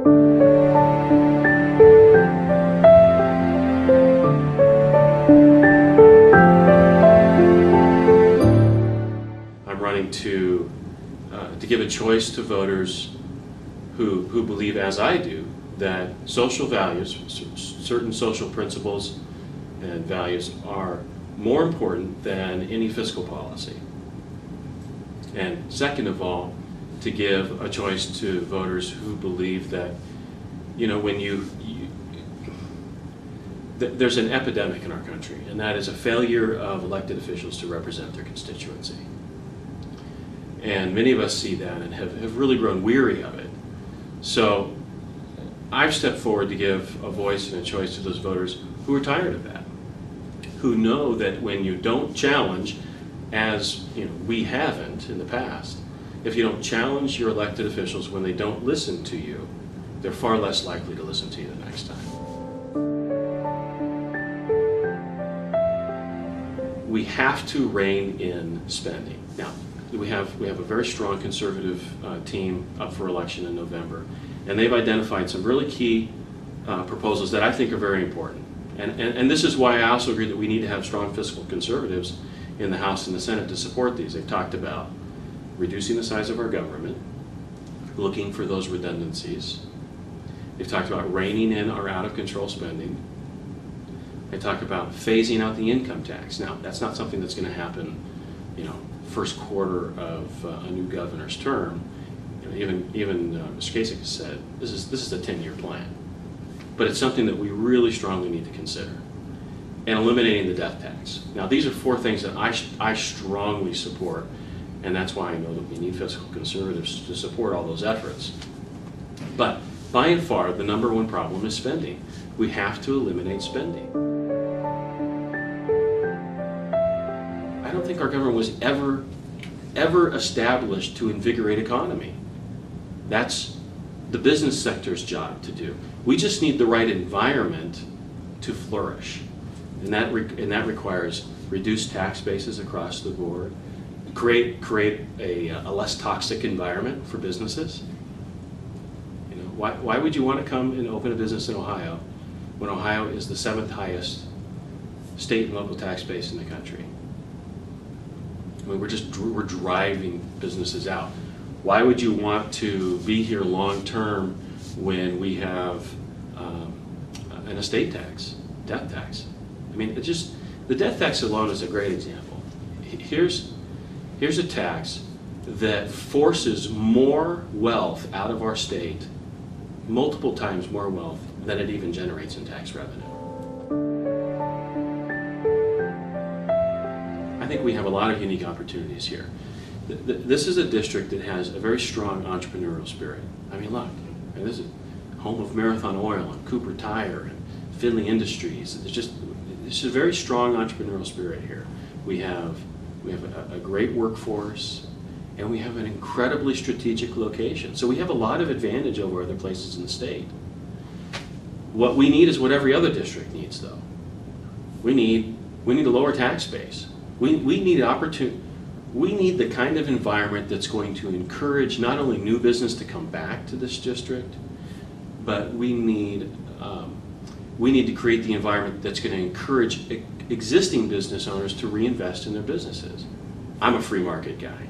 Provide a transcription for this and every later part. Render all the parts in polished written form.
I'm running to give a choice to voters who believe, as I do, that social values, certain social principles and values are more important than any fiscal policy. And second of all, to give a choice to voters who believe that, you know, when there's an epidemic in our country, and that is a failure of elected officials to represent their constituency. And many of us see that and have really grown weary of it. So I've stepped forward to give a voice and a choice to those voters who are tired of that, who know that when you don't challenge, as you know, we haven't in the past, if you don't challenge your elected officials when they don't listen to you, they're far less likely to listen to you the next time. We have to rein in spending. Now, we have a very strong conservative team up for election in November, and they've identified some really key proposals that I think are very important. And this is why I also agree that we need to have strong fiscal conservatives in the House and the Senate to support these. They've talked about reducing the size of our government, looking for those redundancies. They've talked about reining in our out-of-control spending. They talk about phasing out the income tax. Now, that's not something that's going to happen, you know, first quarter of a new governor's term. You know, even Mr. Kasich has said this is a 10-year plan, but it's something that we really strongly need to consider. And eliminating the death tax. Now, these are four things that I strongly support, and that's why I know that we need fiscal conservatives to support all those efforts. But by and far, the number one problem is spending. We have to eliminate spending. I don't think our government was ever established to invigorate economy. That's the business sector's job to do. We just need the right environment to flourish. And that requires reduced tax bases across the board, create a less toxic environment for businesses. You know, why would you want to come and open a business in Ohio when Ohio is the 7th highest state and local tax base in the country? I mean, we're driving businesses out. Why would you want to be here long term when we have an estate tax, death tax? I mean, the death tax alone is a great example. Here's a tax that forces more wealth out of our state, multiple times more wealth than it even generates in tax revenue. I think we have a lot of unique opportunities here. This is a district that has a very strong entrepreneurial spirit. I mean, look, this is home of Marathon Oil and Cooper Tire and Findlay Industries. It's a very strong entrepreneurial spirit here. We have a great workforce, and we have an incredibly strategic location. So we have a lot of advantage over other places in the state. What we need is what every other district needs, though. We need a lower tax base. We need opportunity. We need the kind of environment that's going to encourage not only new business to come back to this district, but we need to create the environment that's going to encourage existing business owners to reinvest in their businesses. I'm a free market guy.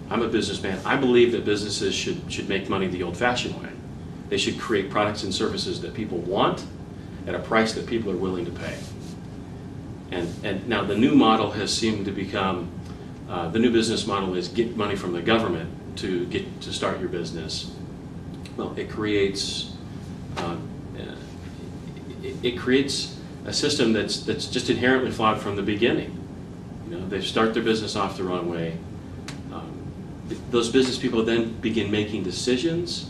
I'm a businessman. I believe that businesses should make money the old-fashioned way. They should create products and services that people want at a price that people are willing to pay. And now the new model has seemed to become, the new business model is get money from the government to start your business. Well, it creates a system that's just inherently flawed from the beginning. You know, they start their business off the wrong way. Those business people then begin making decisions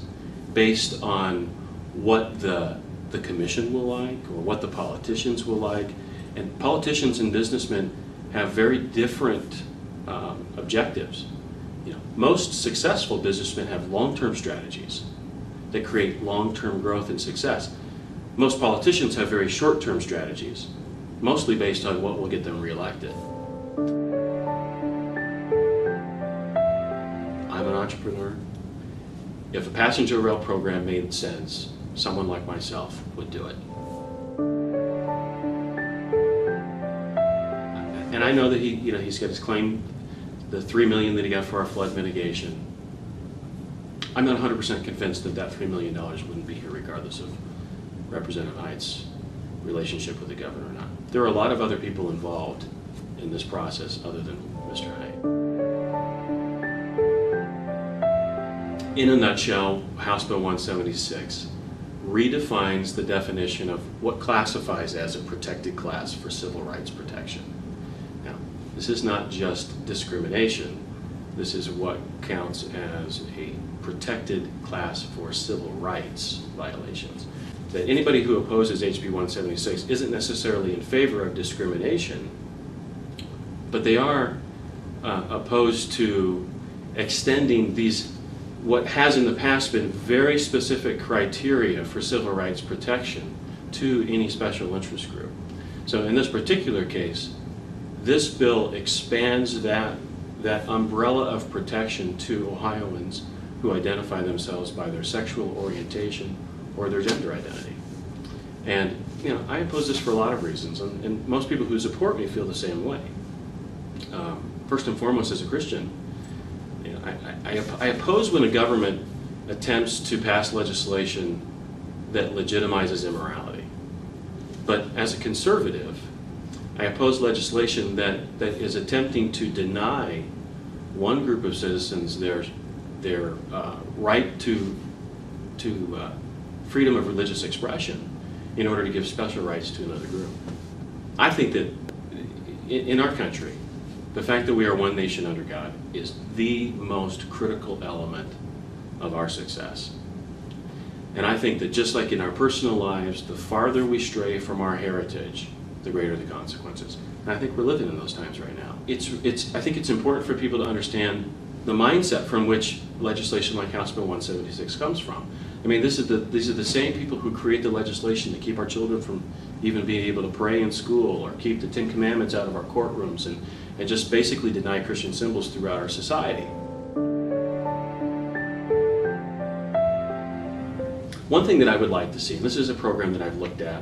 based on what the commission will like or what the politicians will like. And politicians and businessmen have very different objectives. You know, most successful businessmen have long-term strategies that create long-term growth and success. Most politicians have very short-term strategies, mostly based on what will get them reelected. I'm an entrepreneur. If a passenger rail program made sense, someone like myself would do it. And I know that he's got his claim, the $3 million that he got for our flood mitigation. I'm not 100% convinced that that $3 million wouldn't be here regardless of Representative Hite's relationship with the governor or not. There are a lot of other people involved in this process other than Mr. Hite. In a nutshell, House Bill 176 redefines the definition of what classifies as a protected class for civil rights protection. Now, this is not just discrimination. This is what counts as a protected class for civil rights violations. That anybody who opposes HB 176 isn't necessarily in favor of discrimination, but they are opposed to extending these, what has in the past been very specific criteria for civil rights protection, to any special interest group. So in this particular case, this bill expands that umbrella of protection to Ohioans who identify themselves by their sexual orientation or their gender identity. And I oppose this for a lot of reasons, and most people who support me feel the same way. First and foremost, as a Christian, I oppose when a government attempts to pass legislation that legitimizes immorality. But as a conservative, I oppose legislation that is attempting to deny one group of citizens their right to freedom of religious expression in order to give special rights to another group. I think that in our country, the fact that we are one nation under God is the most critical element of our success. And I think that just like in our personal lives, the farther we stray from our heritage, the greater the consequences. And I think we're living in those times right now. I think it's important for people to understand the mindset from which legislation like House Bill 176 comes from. I mean, these are the same people who create the legislation to keep our children from even being able to pray in school or keep the Ten Commandments out of our courtrooms and just basically deny Christian symbols throughout our society. One thing that I would like to see, and this is a program that I've looked at,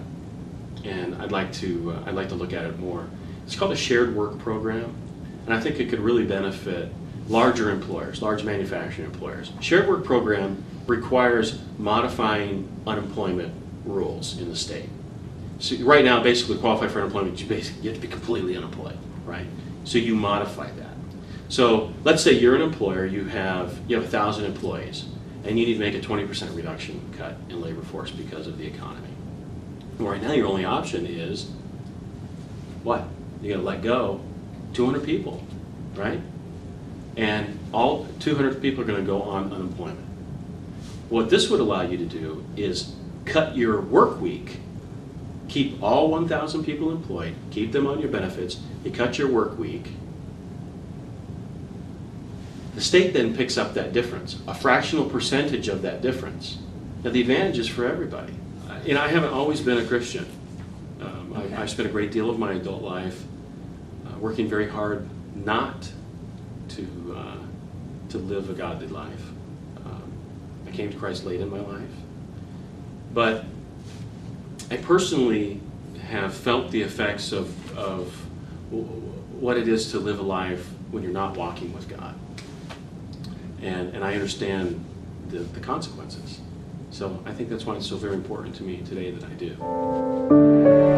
and I'd like to look at it more. It's called a shared work program, and I think it could really benefit larger employers, large manufacturing employers. Shared work program requires modifying unemployment rules in the state. So right now, basically, to qualify for unemployment, you have to be completely unemployed, right? So you modify that. So let's say you're an employer, you have 1,000 employees, and you need to make a 20% reduction cut in labor force because of the economy. Well, right now, your only option is what? You got to let go 200 people, right? And all 200 people are going to go on unemployment. What this would allow you to do is cut your work week, keep all 1,000 people employed, keep them on your benefits, you cut your work week. The state then picks up that difference, a fractional percentage of that difference. Now the advantage is for everybody. I haven't always been a Christian. I spent a great deal of my adult life working very hard not to live a godly life. I came to Christ late in my life. But I personally have felt the effects of what it is to live a life when you're not walking with God. And I understand the consequences. So I think that's why it's so very important to me today that I do.